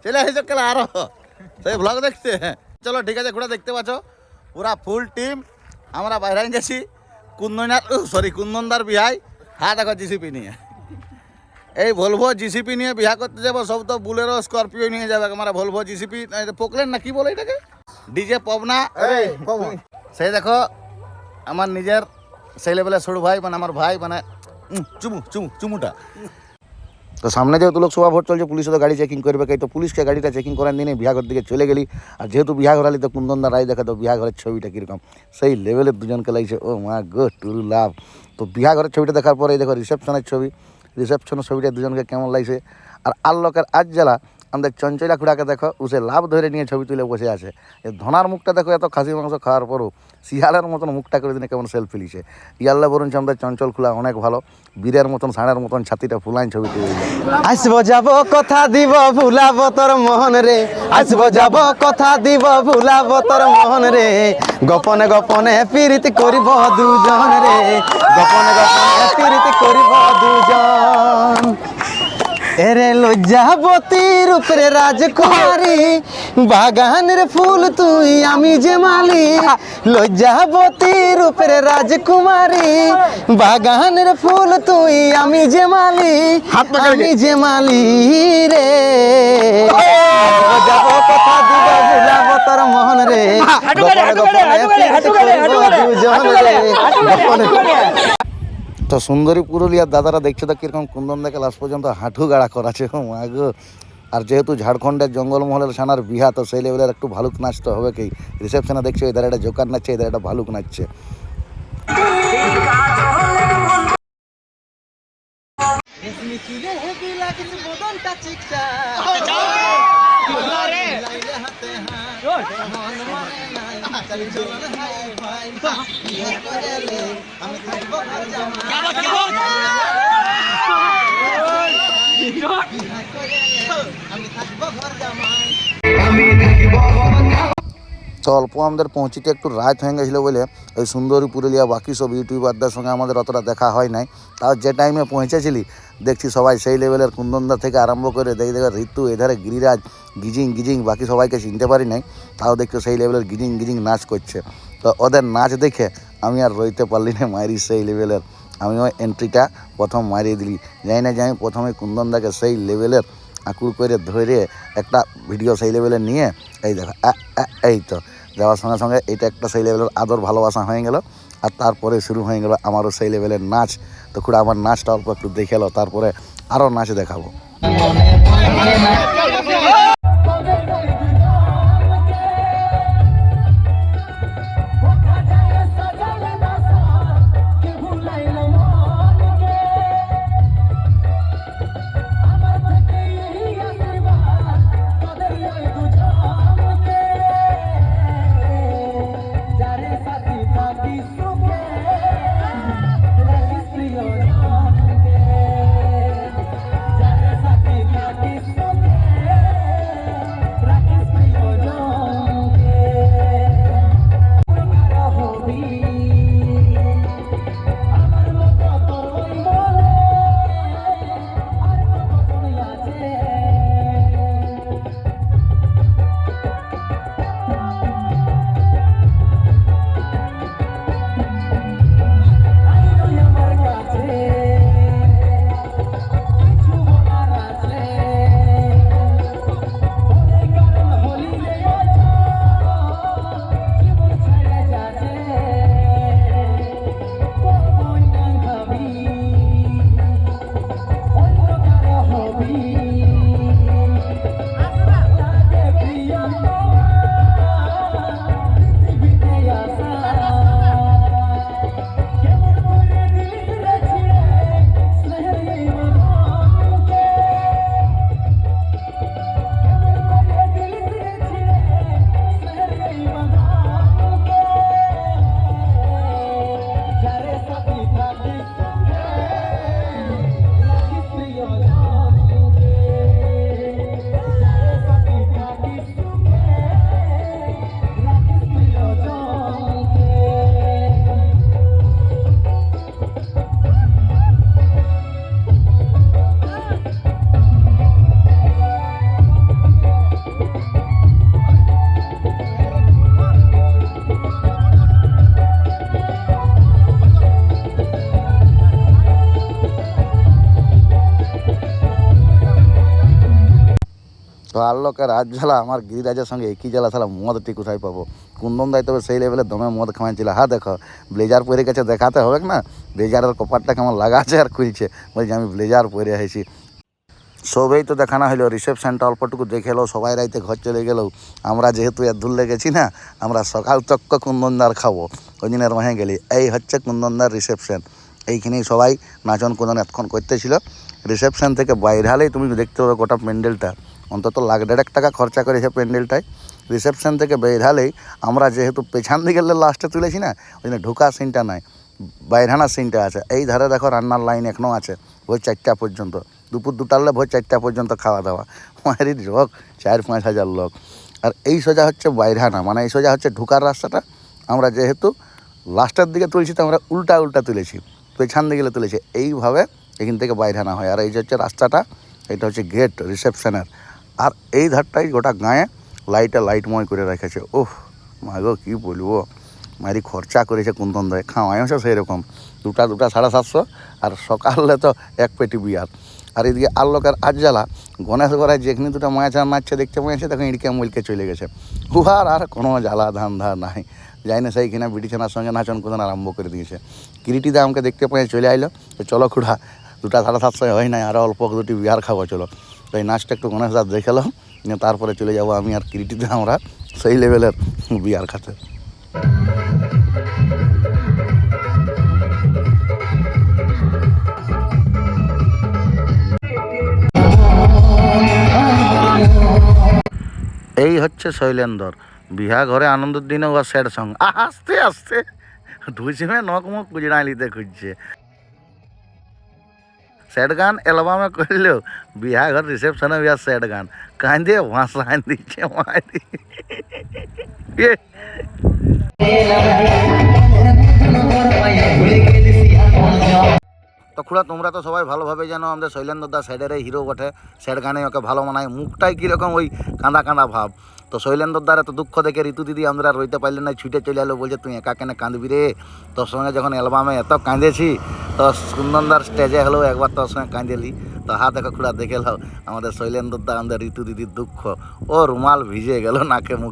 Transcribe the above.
চলে আসছো কাল আরো সেই ব্লগ দেখতে। চলো ঠিক আছে, ঘোড়া দেখতে পাচ্ছ পুরা ফুল টিম আমরা বাইরে গেছি কুন্দনদার বিহাই। হ্যাঁ দেখো জিসিপি নিয়ে, এই ভলভো জিসিপি নিয়ে বিহা করতে যাবো। সব তো বুলেরো স্করপিও নিয়ে যাবে, আমরা ভলভো জিসিপি পোকলেন না কি বলে এটাকে, ডিজে পবনা। সেই দেখো আমার নিজের সেই লেভেলের ছোট ভাই, মানে আমার ভাই, মানে চুমুটা। তো সামনে যেহেতু লোকসভা ভোট চলছে, পুলিশে তো গাড়ি চেকিং করবে, তো পুলিশকে গাড়িটা চেকিং করার দিনে বিহাঘর দিকে চলে গেলি। আর যেহেতু বিহাঘর আলি তো কুন্দনদা রায় দেখা, তো বিহাঘরের ছবিটা কীরকম সেই লেভেলের দুজনকে লাগছে। ও মা গো টুরু লাভ। তো বিহাঘরের ছবিটা দেখার পরে দেখো রিসেপশনের ছবিটা দুজনকে কেমন লাগছে। আর আল্লোকের আজ জ্বালা আমাদের চঞ্চলা খুড়াকে দেখো, উসে লাভ ধরে নিয়ে ছবি তুলে বসে আছে। ধনার মুখটা দেখো, এত খাসি মাংস খাওয়ার পরও শিয়ালের মতন মুখটা করে দিনে কেমন সেলফি লিছে। ইয়াল্লা বরঞ্চ আমাদের চঞ্চল খুলা অনেক ভালো, বীরের মতন ষাঁড়ের মতন ছাতিটা ফুলাইন ছবি তুলে দিল। আসবো যাব কথা দিব ভুলাবো তোর মোহন রে, আসবো যাব কথা দিব ভুলাবো তোর মোহন রে, গোপনে গোপনে প্রীতি করিব দুজন রে, গোপনে গোপনে প্রীতি করিব দুজন। এরে লজ্জাবতীর উপরে রাজকুমারী, বাগানের ফুল তুই আমি যে মালি। লজ্জাবতীর উপরে রাজকুমারী, বাগানের ফুল তুই আমি যে মালি, আমি যে মালি রে। যাব কথা দিব ভুলাবো তোর মোহন রে, গোপনে গোপনে দুজন রে, গোপনে। তো সুন্দরী পুরুলিয়ার দাদারা দেখছো তো কীরকম কুন্দন দেখে লাস্ট পর্যন্ত হাঁটু গাড়া করাছে। মাগো, আর যেহেতু ঝাড়খণ্ডের জঙ্গলমহলের সানার বিহা, তো সেই লেভেলের একটু ভালুক নাচ তো হবে কি। রিসেপশনে দেখছো এদের একটা জোকার নাচছে, এদের একটা ভালুক নাচছে। তো অল্প আমাদের পৌঁছিতে একটু রাত হয়ে গেছিলো বলে ওই সুন্দরী পুরুলিয়া বাকি সব ইউটিউবারদের সঙ্গে আমাদের অতটা দেখা হয় নাই। তাও যে টাইমে পৌঁছেছিলি দেখছি সবাই সেই লেভেলের কুন্দনদা থেকে আরম্ভ করে দেখে ঋতু, এধারে গিরিরাজ, গিজিং বাকি সবাইকে চিনতে পারি নাই। তাও দেখছো সেই লেভেলের গিজিং নাচ করছে। তো ওদের নাচ দেখে আমি আর রইতে পারলি না, মারি সেই লেভেলের আমিও এন্ট্রিটা প্রথম মারিয়ে দিলি। যাই না যাই প্রথমে কুন্দনদাকে সেই লেভেলের আঁকুড় করে ধরে একটা ভিডিও সেই লেভেলে নিয়ে এই দেখো এই তো যাওয়ার সঙ্গে সঙ্গে এটা একটা সেই লেভেলের আদর ভালোবাসা হয়ে গেল। আর তারপরে শুরু হয়ে গেল আমারও সেই লেভেলের নাচ। তো খুব আমার নাচটা অল্প একটু দেখে এলো, তারপরে আরও নাচ দেখাবো। তো আল্লোকের রাজ ঝালা আমার গিরিরাজের সঙ্গে একই জ্বালা শালা মদটি কোথায় পাবো। কুন্দন দায় তবে সেই লেভেলে দমে মদ খাওয়াইছিল। হ্যাঁ দেখো ব্লেজার পরে গেছে, দেখাতে হবে না ব্লেজারের কপারটা কেমন লাগাচ্ছে আর খুলছে, বলছে আমি ব্লেজার পরে আসি। সবেই তো দেখানো হলো, রিসেপশনটা অল্পটুকু দেখে এলো, সবাই রাইতে ঘর চলে গেলেও আমরা যেহেতু এর দূর লেগেছি না, আমরা সকাল চক্ক কুন্দনদার খাবো ওই দিনের রহে গেলি। এই হচ্ছে কুন্দনদার রিসেপশন, এইখানেই সবাই নাচন কুন্দন এতক্ষণ করতেছিল। রিসেপশন থেকে বাইরে হলেই তুমি দেখতে পাবে গোটা প্যান্ডেলটা অন্তত $1.5 লাখ খরচা করেছে প্যান্ডেলটায়। রিসেপশন থেকে বের হলেই আমরা যেহেতু পেছন দিকে লাস্টে তুলেছি না, ওই জন্য ঢোকা সিনটা নাই, বাইরানা সিনটা আছে। এই ধারে দেখো রান্নার লাইন এখনও আছে ভোর 4টা পর্যন্ত, দুপুর 2টালে ভোর 4টা পর্যন্ত খাওয়া দাওয়া। মায়ের লোক 4-5 হাজার লোক। আর এই সোজা হচ্ছে বাইরানা, মানে এই সোজা হচ্ছে ঢোকার রাস্তাটা। আমরা যেহেতু লাস্টের দিকে তুলছি তো আমরা উল্টা উল্টা তুলেছি, পেছন দিকে তুলেছি, এইভাবে এখান থেকে বাইরানা হয়। আর এই যে হচ্ছে রাস্তাটা, এটা হচ্ছে গেট রিসেপশনের। আর এই ধারটাই গোটা গায়ে লাইটময় করে রেখেছে। ওহ মাগো কী বলবো, মারি খরচা করেছে কুন্দন দয়, খাওয়াইছে সেই রকম দুটা 750, আর সকালে তো 1 পেটি বিয়ার। আর এদিকে আল্লোকের আজ জ্বালা গণেশ গড়ায় যেখানে দুটো মাছ নাচছে দেখতে পেয়েছে, তখন ইড়কে মুলকে চলে গেছে। উহার আর কোনো জ্বালা ধান্দা নাই, যাই না সেইখানে বিটিছানার সঙ্গে নাচন কুদন আরম্ভ করে দিয়েছে। কিরিটিদা আমাকে দেখতে পেয়ে চলে আইলো, তো চলো খুড়া 2টা 750 হয় নাই, আরও অল্প 2টি বিয়ার খাবো চলো। তো এই নাচটা একটু গণেশ দাস দেখালো, তারপরে চলে যাবো আমি আর কিরিটিতে আমরা সেই লেভেলের বিয়ার খাতে। এই হচ্ছে শৈলেন্দর, বিহা ঘরে আনন্দের দিনে ও স্যাড সং আস্তে আস্তে ধুইসিমে নখ মুখ কুজড়াই লিতে খুঁজছে। স্যাড গান অ্যালবামে করলেও বিহা ঘর রিসেপশনে বিয়া স্যাড গান কাঁদে ভাসান দিচ্ছে মারি। তো খুড়া তোমরা তো সবাই ভালোভাবে জানো আমাদের শৈলেন্দ্র দা স্যাডের হিরো বটে, স্যাড গানে ওকে ভালো মানায়, মুখটাই কীরকম ওই কাঁদা কাঁদা ভাব। তো শৈলেন্দ্র দ্বার এত দুঃখ দেখে ঋতু দিদি আমরা রইতে পারলেন না, ছুটে চলে এলো, বলছে তুই একা কেন কাঁদবি রে, তোর সঙ্গে যখন অ্যালবামে এত কাঁদেছি, তো কুন্দনদার স্টেজে হলেও একবার তোর সঙ্গে কাঁদেলি। তো হা দেখো খুড়া দেখে নাও আমাদের শৈলেন্দ্র দা আমাদের ঋতু দিদির দুঃখ, ও রুমাল ভিজে গেল নাকে মুখ।